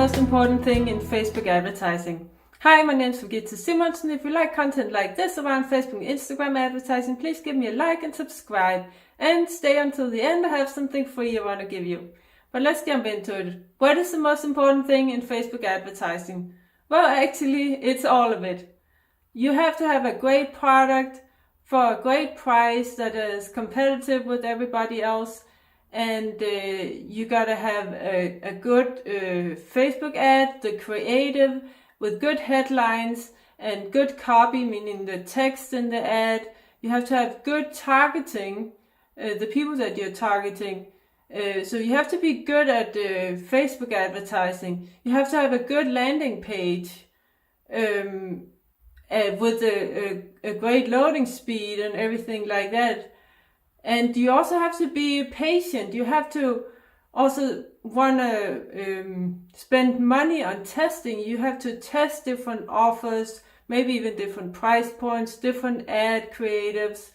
most important thing in Facebook advertising? Hi, my name is Regitze. If you like content like this around Facebook and Instagram advertising, please give me a like and subscribe. And stay until the end, I have something free I want to give you. But let's jump into it. What is the most important thing in Facebook advertising? Well, actually, it's all of it. You have to have a great product for a great price that is competitive with everybody else. And you gotta have a good Facebook ad, the creative, with good headlines and good copy, meaning the text in the ad. You have to have good targeting, the people that you're targeting. So you have to be good at Facebook advertising. You have to have a good landing page with a great loading speed and everything like that. And you also have to be patient. You have to also want to spend money on testing. You have to test different offers, maybe even different price points, different ad creatives,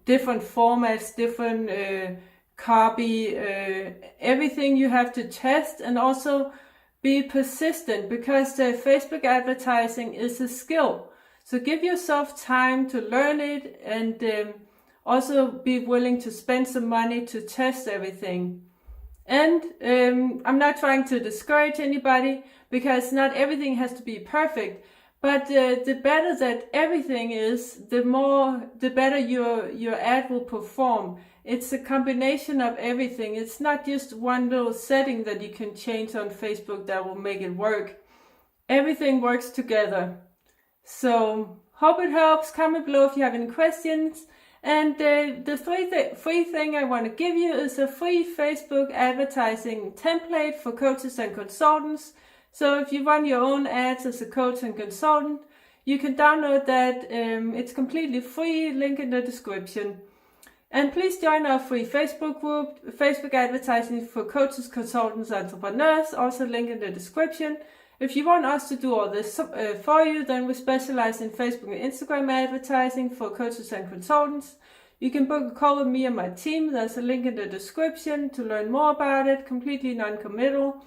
different formats, different copy, everything you have to test, and also be persistent, because the Facebook advertising is a skill. So give yourself time to learn it, and also be willing to spend some money to test everything. And I'm not trying to discourage anybody, because not everything has to be perfect. But the better that everything is, the better your ad will perform. It's a combination of everything. It's not just one little setting that you can change on Facebook that will make it work. Everything works together. So hope it helps. Comment below if you have any questions. And the free thing I want to give you is a free Facebook advertising template for coaches and consultants. So if you run your own ads as a coach and consultant, you can download that. It's completely free, link in the description. And please join our free Facebook group, Facebook Advertising for Coaches, Consultants, Entrepreneurs, also link in the description. If you want us to do all this for you, then we specialize in Facebook and Instagram advertising for coaches and consultants. You can book a call with me and my team. There's a link in the description to learn more about it, completely non-committal.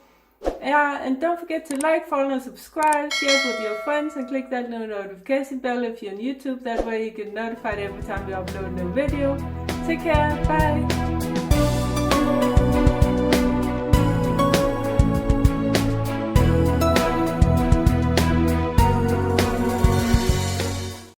And don't forget to like, follow, and subscribe, share it with your friends, and click that little notification bell if you're on YouTube. That way you get notified every time we upload a new video. Take care, bye!